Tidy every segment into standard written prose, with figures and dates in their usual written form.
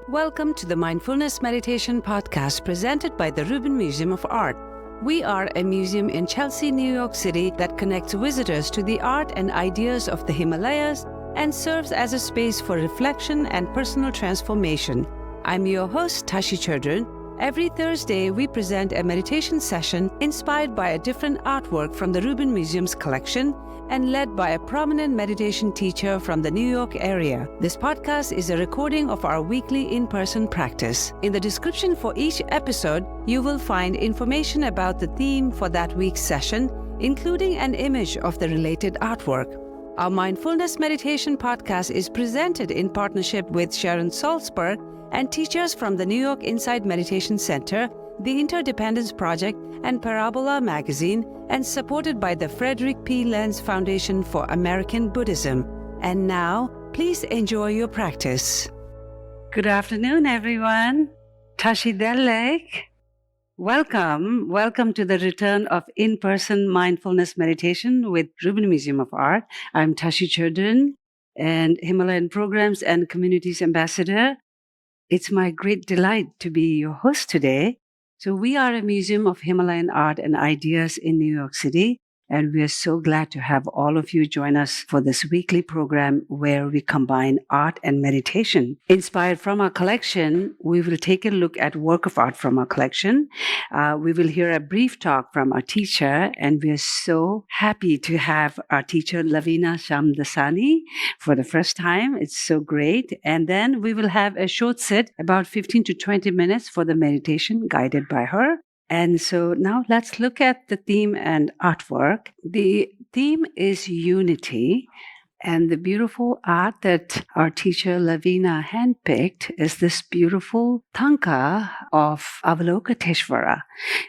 Welcome to the Mindfulness Meditation Podcast presented by the Rubin Museum of Art. We are a museum in Chelsea, New York City that connects visitors to the art and ideas of the Himalayas and serves as a space for reflection and personal transformation. I'm your host, Tashi Chudran. Every Thursday, we present a meditation session inspired by a different artwork from the Rubin Museum's collection and led by a prominent meditation teacher from the New York area. This podcast is a recording of our weekly in-person practice. In the description for each episode, you will find information about the theme for that week's session, including an image of the related artwork. Our Mindfulness Meditation Podcast is presented in partnership with Sharon Salzberg and teachers from the New York Insight Meditation Center, the Interdependence Project, and Parabola Magazine, and supported by the Frederick P. Lenz Foundation for American Buddhism. And now, please enjoy your practice. Good afternoon, everyone. Tashi Delek. Welcome to the return of in-person mindfulness meditation with Rubin Museum of Art. I'm Tashi Chudran, and Himalayan Programs and Communities Ambassador. It's my great delight to be your host today. So we are a museum of Himalayan art and ideas in New York City, and we are so glad to have all of you join us for this weekly program where we combine art and meditation. Inspired from our collection, we will take a look at work of art from our collection. We will hear a brief talk from our teacher, and we are so happy to have our teacher, Lavina Shamdasani, for the first time. It's so great. And then we will have a short sit, about 15 to 20 minutes for the meditation guided by her. And so now let's look at the theme and artwork. The theme is unity. And the beautiful art that our teacher Lavina handpicked is this beautiful tanka of Avalokiteshvara.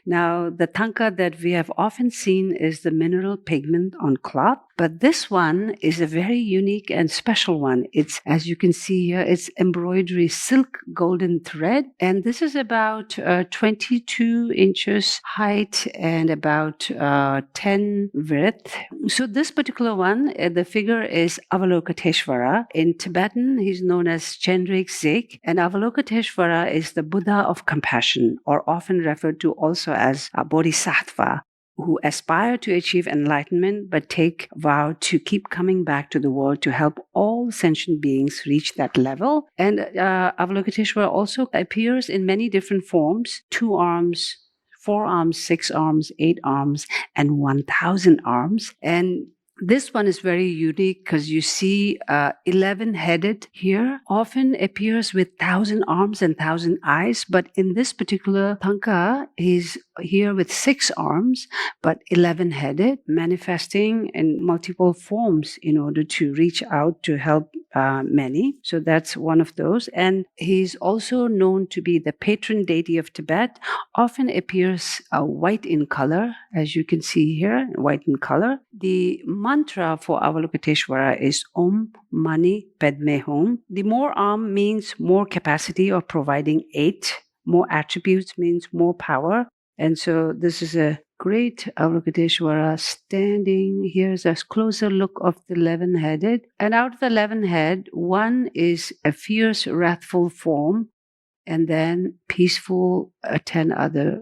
Now, the tanka that we have often seen is the mineral pigment on cloth, but this one is a very unique and special one. It's, as you can see here, it's embroidery silk golden thread, and this is about 22 inches height and about 10 width. So this particular one, the figure is Avalokiteshvara. In Tibetan, he's known as Chenrik Zik, and Avalokiteshvara is the Buddha of compassion, or often referred to also as a Bodhisattva, who aspire to achieve enlightenment but take vow to keep coming back to the world to help all sentient beings reach that level. And Avalokiteshvara also appears in many different forms: 2 arms, 4 arms, 6 arms, 8 arms, and 1,000 arms. And this one is very unique because you see 11-headed here, often appears with 1,000 arms and 1,000 eyes, but in this particular tanka, he's here with 6 arms, but 11-headed, manifesting in multiple forms in order to reach out to help many. So that's one of those. And he's also known to be the patron deity of Tibet, often appears white in color, as you can see here, white in color. The mantra for Avalokiteshvara is Om Mani Padme Hum. The more arm means more capacity of providing aid. More attributes means more power. And so this is a great Avalokiteshvara standing. Here's a closer look of the 11-headed. And out of the 11-head, one is a fierce, wrathful form, and then peaceful, 10 other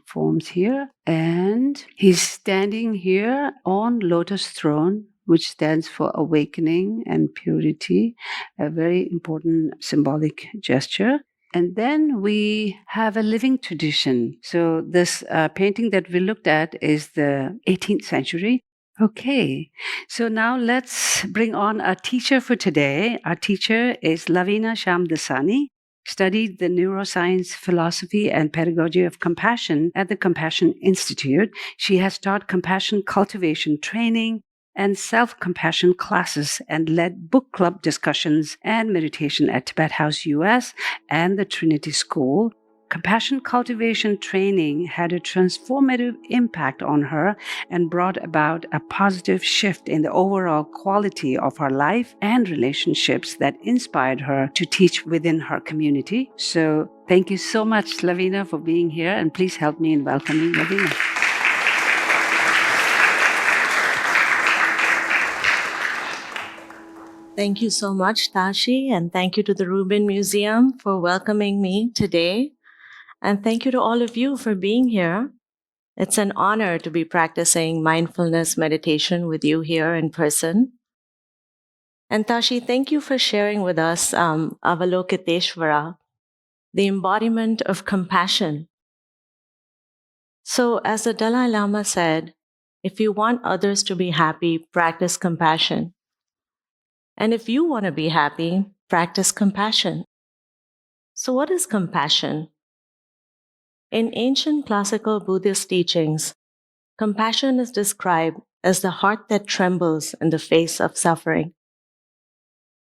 forms here. And he's standing here on lotus throne, which stands for awakening and purity, a very important symbolic gesture. And then we have a living tradition. So this painting that we looked at is the 18th century. Okay, so now let's bring on our teacher for today. Our teacher is Lavina Shamdasani, studied the neuroscience, philosophy, and pedagogy of compassion at the Compassion Institute. She has taught compassion cultivation training and self-compassion classes and led book club discussions and meditation at Tibet House US and the Trinity School. Compassion cultivation training had a transformative impact on her and brought about a positive shift in the overall quality of her life and relationships that inspired her to teach within her community. So thank you so much, Lavina, for being here, and please help me in welcoming Lavina. Thank you so much, Tashi, and thank you to the Rubin Museum for welcoming me today. And thank you to all of you for being here. It's an honor to be practicing mindfulness meditation with you here in person. And Tashi, thank you for sharing with us Avalokiteshvara, the embodiment of compassion. So, as the Dalai Lama said, if you want others to be happy, practice compassion. And if you want to be happy, practice compassion. So, what is compassion? In ancient classical Buddhist teachings, compassion is described as the heart that trembles in the face of suffering.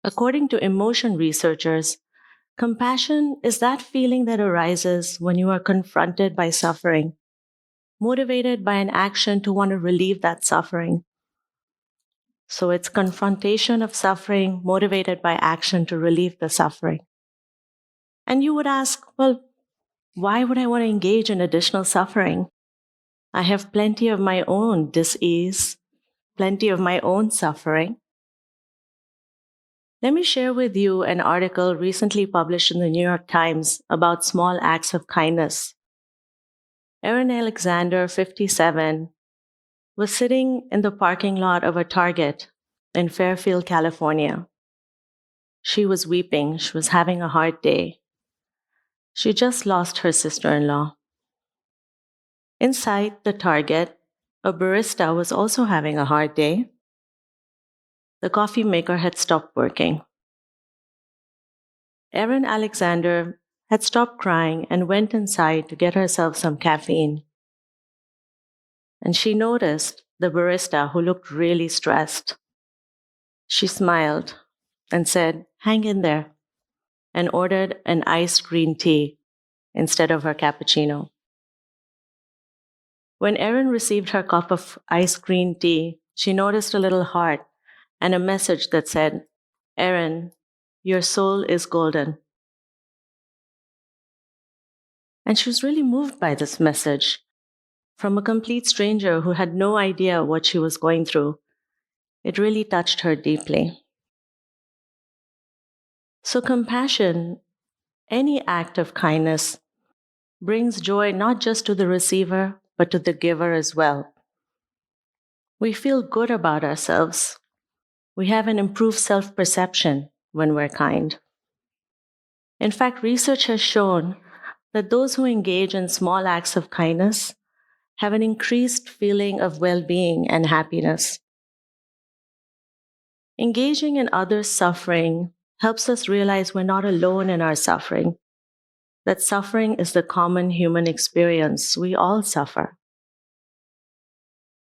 According to emotion researchers, compassion is that feeling that arises when you are confronted by suffering, motivated by an action to want to relieve that suffering. So it's confrontation of suffering motivated by action to relieve the suffering. And you would ask, well, why would I want to engage in additional suffering? I have plenty of my own dis-ease, plenty of my own suffering. Let me share with you an article recently published in the New York Times about small acts of kindness. Erin Alexander, 57, was sitting in the parking lot of a Target in Fairfield, California. She was weeping. She was having a hard day. She just lost her sister-in-law. Inside the Target, a barista was also having a hard day. The coffee maker had stopped working. Erin Alexander had stopped crying and went inside to get herself some caffeine. And she noticed the barista who looked really stressed. She smiled and said, "Hang in there," and ordered an iced green tea instead of her cappuccino. When Erin received her cup of iced green tea, she noticed a little heart and a message that said, "Erin, your soul is golden." And she was really moved by this message from a complete stranger who had no idea what she was going through. It really touched her deeply. So, compassion, any act of kindness, brings joy not just to the receiver, but to the giver as well. We feel good about ourselves. We have an improved self perception when we're kind. In fact, research has shown that those who engage in small acts of kindness have an increased feeling of well being and happiness. Engaging in others' suffering helps us realize we're not alone in our suffering, that suffering is the common human experience. We all suffer.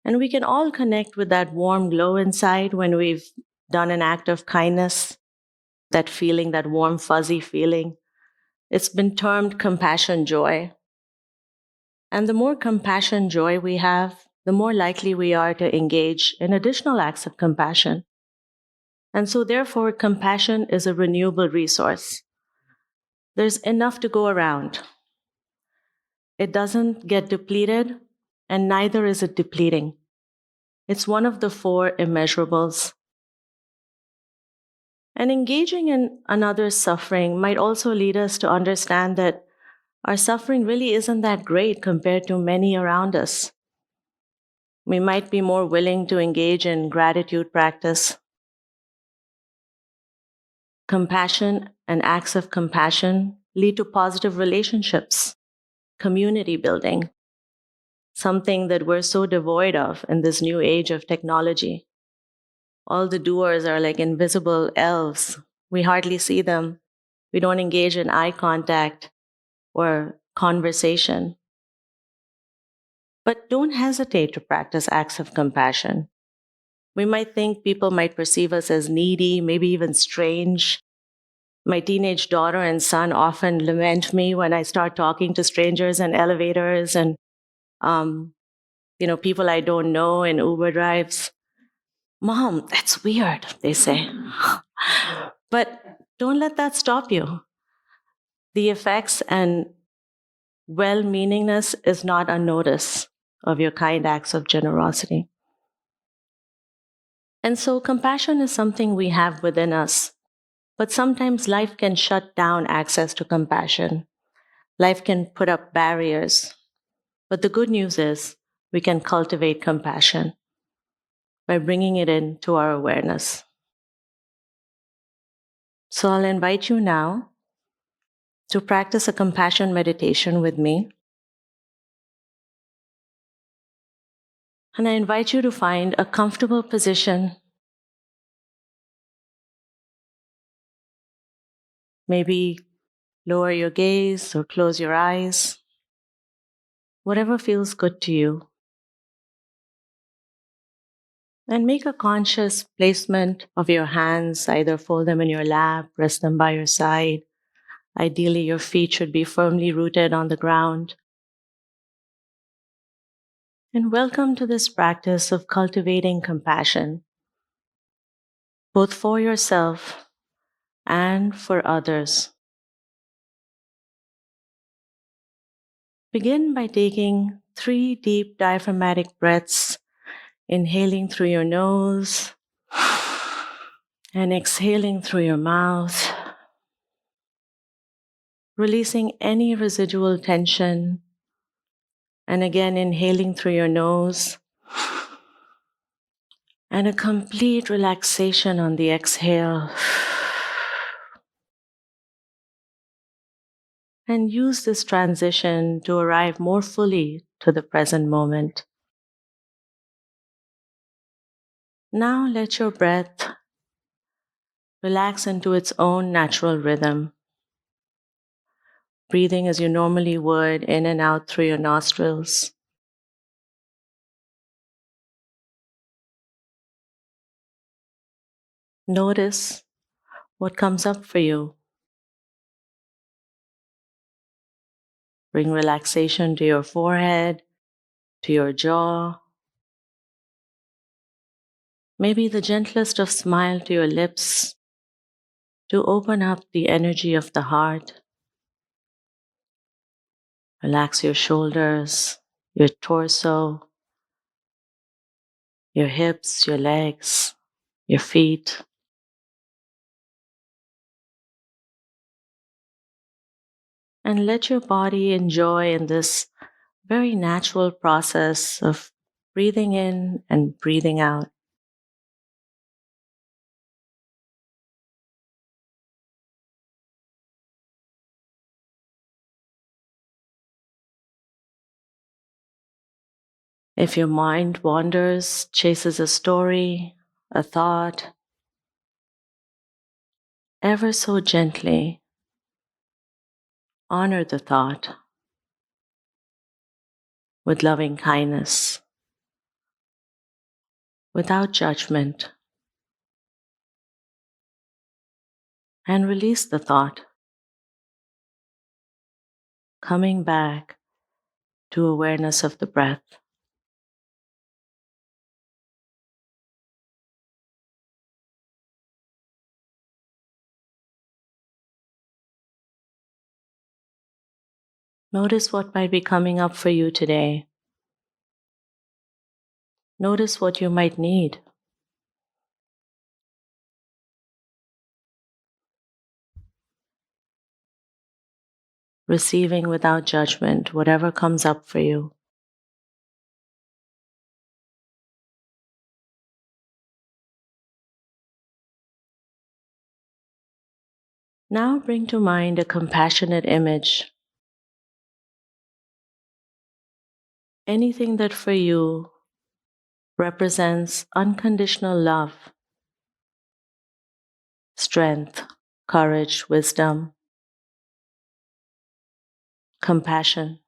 And we can all connect with that warm glow inside when we've done an act of kindness, that feeling, that warm, fuzzy feeling. It's been termed compassion joy. And the more compassion joy we have, the more likely we are to engage in additional acts of compassion. And so, therefore, compassion is a renewable resource. There's enough to go around. It doesn't get depleted, and neither is it depleting. It's one of the four immeasurables. And engaging in another's suffering might also lead us to understand that our suffering really isn't that great compared to many around us. We might be more willing to engage in gratitude practice. Compassion and acts of compassion lead to positive relationships, community building, something that we're so devoid of in this new age of technology. All the doers are like invisible elves. We hardly see them. We don't engage in eye contact or conversation. But don't hesitate to practice acts of compassion. We might think people might perceive us as needy, maybe even strange. My teenage daughter and son often lament me when I start talking to strangers in elevators and people I don't know in Uber drives. "Mom, that's weird," they say. But don't let that stop you. The effects and well-meaningness is not unnoticed of your kind acts of generosity. And so, compassion is something we have within us. But sometimes life can shut down access to compassion. Life can put up barriers. But the good news is we can cultivate compassion by bringing it into our awareness. So I'll invite you now to practice a compassion meditation with me. And I invite you to find a comfortable position. Maybe lower your gaze or close your eyes, whatever feels good to you. And make a conscious placement of your hands, either fold them in your lap, rest them by your side. Ideally, your feet should be firmly rooted on the ground. And welcome to this practice of cultivating compassion, both for yourself and for others. Begin by taking 3 deep diaphragmatic breaths, inhaling through your nose and exhaling through your mouth, releasing any residual tension, and again inhaling through your nose, and a complete relaxation on the exhale. And use this transition to arrive more fully to the present moment. Now let your breath relax into its own natural rhythm, breathing as you normally would in and out through your nostrils. Notice what comes up for you. Bring relaxation to your forehead, to your jaw. Maybe the gentlest of smile to your lips to open up the energy of the heart. Relax your shoulders, your torso, your hips, your legs, your feet. And let your body enjoy in this very natural process of breathing in and breathing out. If your mind wanders, chases a story, a thought, ever so gently, honor the thought with loving kindness, without judgment, and release the thought, coming back to awareness of the breath. Notice what might be coming up for you today. Notice what you might need. Receiving without judgment whatever comes up for you. Now bring to mind a compassionate image. Anything that for you represents unconditional love, strength, courage, wisdom, compassion.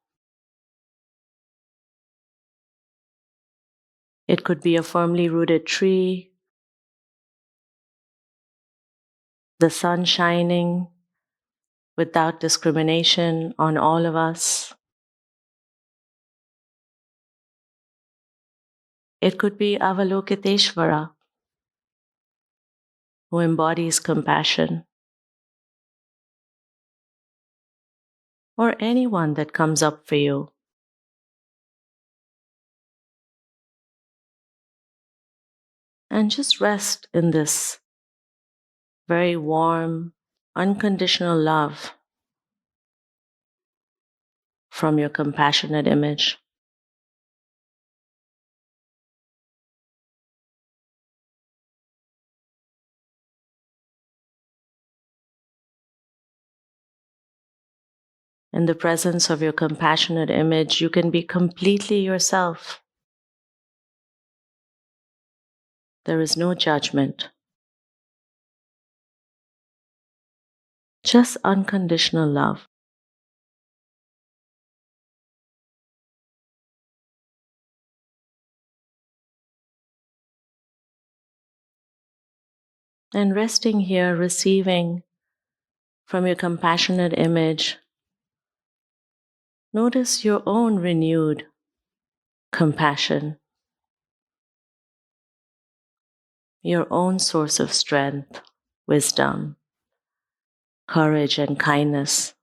It could be a firmly rooted tree, the sun shining without discrimination on all of us. It could be Avalokiteshvara, who embodies compassion, or anyone that comes up for you. And just rest in this very warm, unconditional love from your compassionate image. In the presence of your compassionate image, you can be completely yourself. There is no judgment, just unconditional love. And resting here, receiving from your compassionate image, notice your own renewed compassion, your own source of strength, wisdom, courage, and kindness.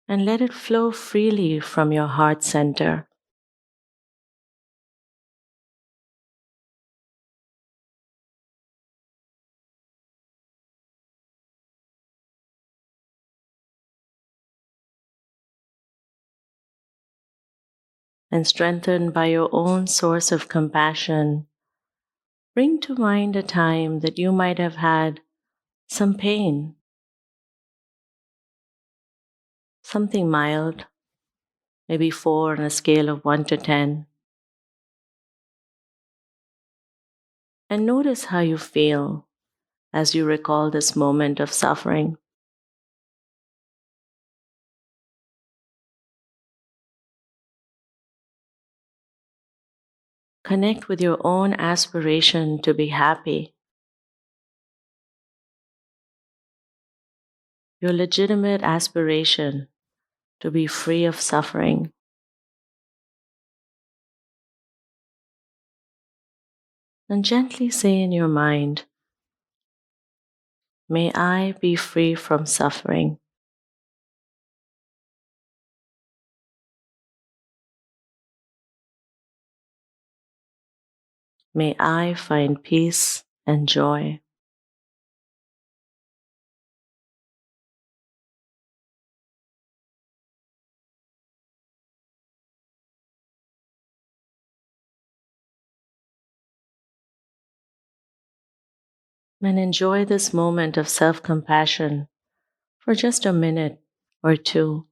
And let it flow freely from your heart center. And strengthened by your own source of compassion, bring to mind a time that you might have had some pain, something mild, maybe 4 on a scale of 1 to 10. And notice how you feel as you recall this moment of suffering. Connect with your own aspiration to be happy, your legitimate aspiration to be free of suffering. And gently say in your mind, may I be free from suffering. May I find peace and joy. And enjoy this moment of self compassion for just a minute or two.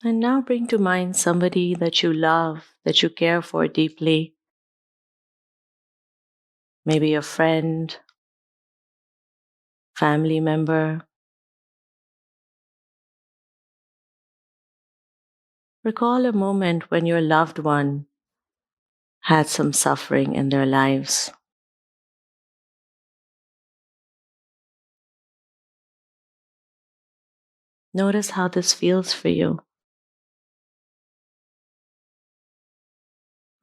And now bring to mind somebody that you love, that you care for deeply. Maybe a friend, family member. Recall a moment when your loved one had some suffering in their lives. Notice how this feels for you.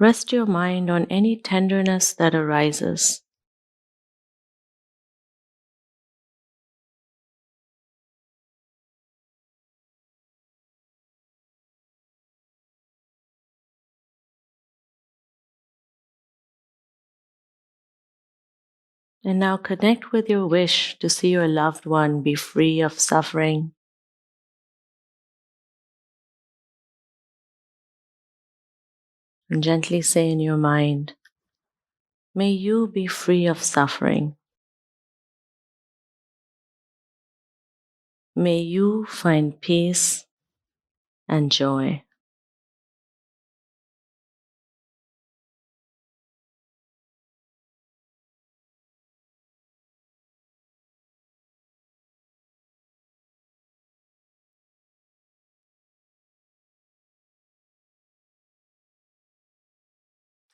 Rest your mind on any tenderness that arises. And now connect with your wish to see your loved one be free of suffering. And gently say in your mind, may you be free of suffering. May you find peace and joy.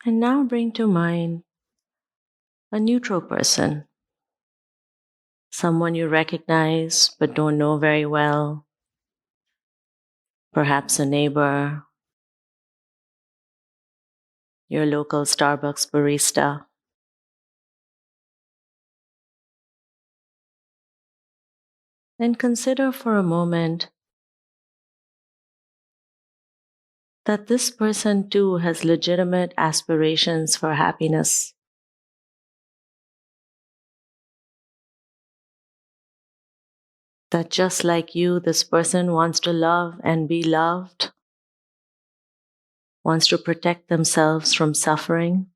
And now bring to mind a neutral person, someone you recognize but don't know very well. perhaps a neighbor, your local Starbucks barista. And consider for a moment that this person too has legitimate aspirations for happiness. That just like you, this person wants to love and be loved, wants to protect themselves from suffering.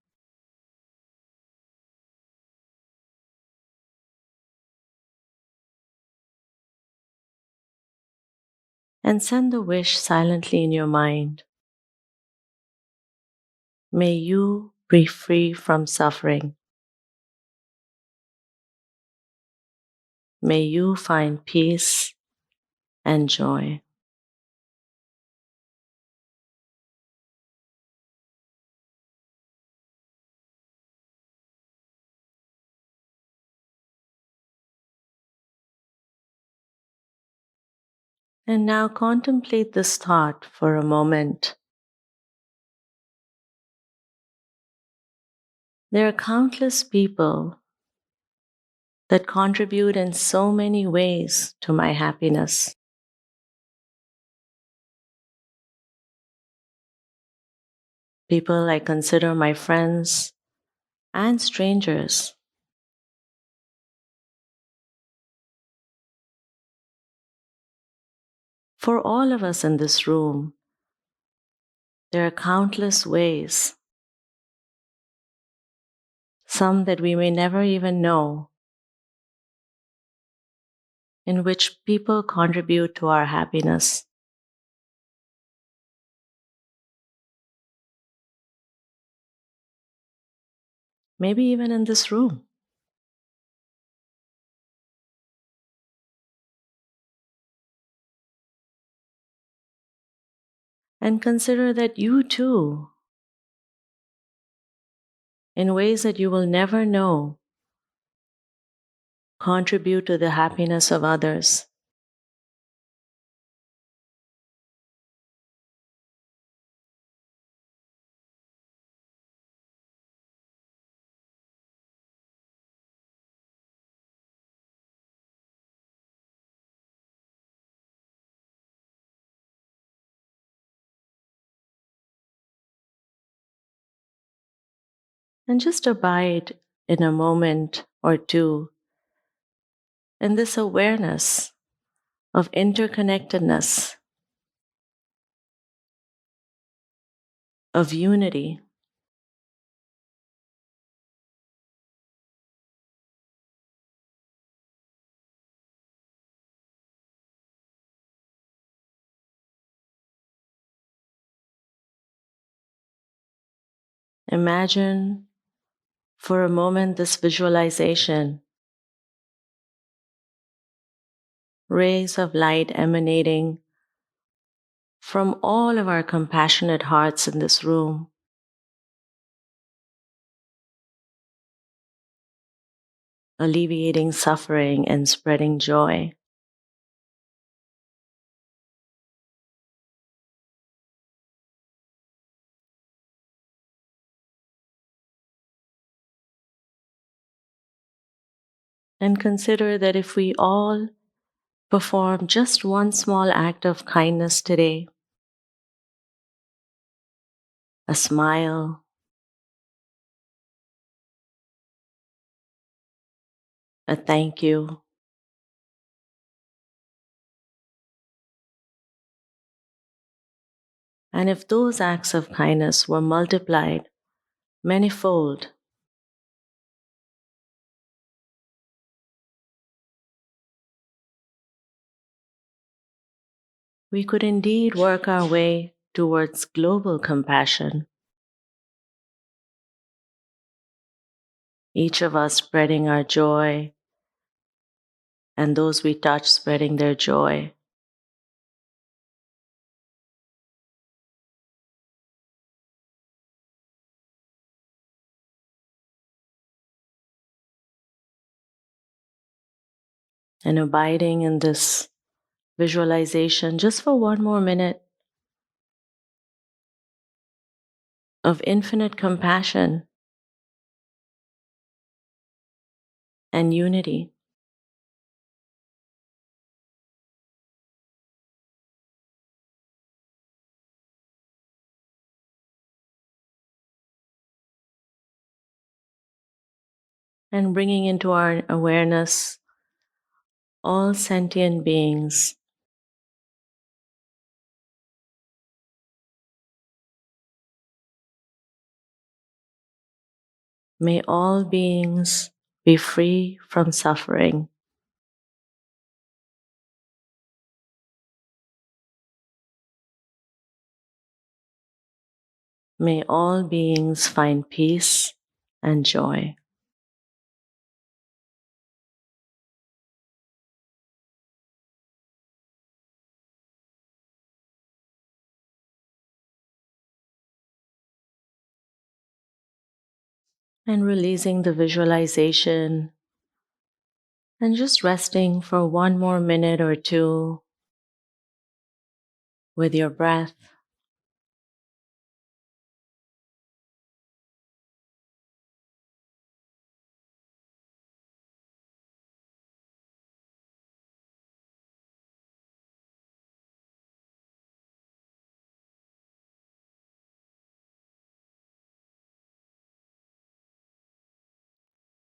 And send the wish silently in your mind. May you be free from suffering. May you find peace and joy. And now contemplate this thought for a moment. There are countless people that contribute in so many ways to my happiness. People I consider my friends and strangers. For all of us in this room, there are countless ways, some that we may never even know, in which people contribute to our happiness. Maybe even in this room. And consider that you too, in ways that you will never know, contribute to the happiness of others. And just abide in a moment or two in this awareness of interconnectedness, of unity. Imagine for a moment this visualization, rays of light emanating from all of our compassionate hearts in this room, alleviating suffering and spreading joy. And consider that if we all perform just one small act of kindness today, a smile, a thank you, and if those acts of kindness were multiplied manyfold, we could indeed work our way towards global compassion, each of us spreading our joy, and those we touch spreading their joy. And abiding in this visualization just for one more minute, of infinite compassion and unity. And bringing into our awareness all sentient beings. May all beings be free from suffering. May all beings find peace and joy. And releasing the visualization and just resting for one more minute or two with your breath.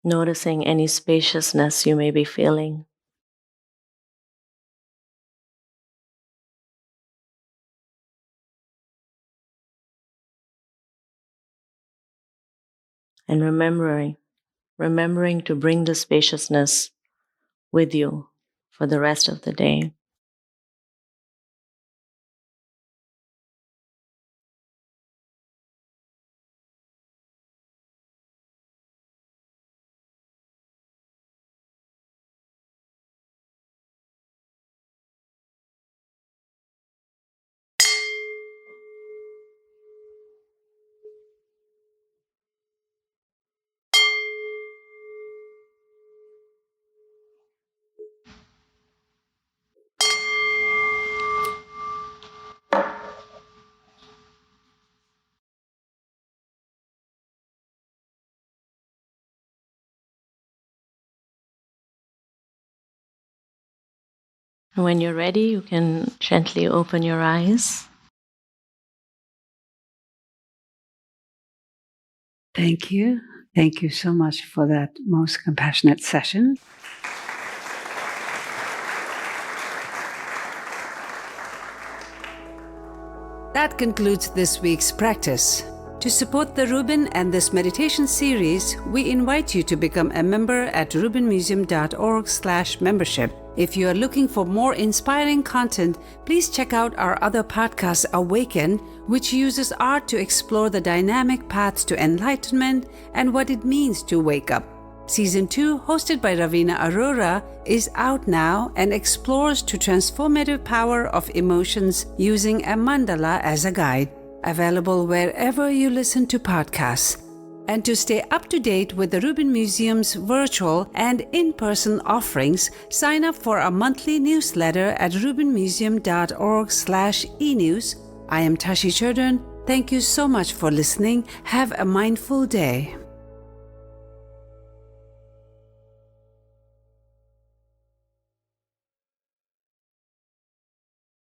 Noticing any spaciousness you may be feeling. And remembering to bring the spaciousness with you for the rest of the day. And when you're ready, you can gently open your eyes. Thank you. Thank you so much for that most compassionate session. That concludes this week's practice. To support the Rubin and this meditation series, we invite you to become a member at rubinmuseum.org/membership. If you are looking for more inspiring content, please check out our other podcast, Awaken, which uses art to explore the dynamic paths to enlightenment and what it means to wake up. Season 2, hosted by Ravina Arora, is out now and explores the transformative power of emotions using a mandala as a guide. Available wherever you listen to podcasts. And to stay up to date with the Rubin Museum's virtual and in-person offerings, sign up for a monthly newsletter at rubinmuseum.org/e-news. I am Tashi Churdin. Thank you so much for listening. Have a mindful day.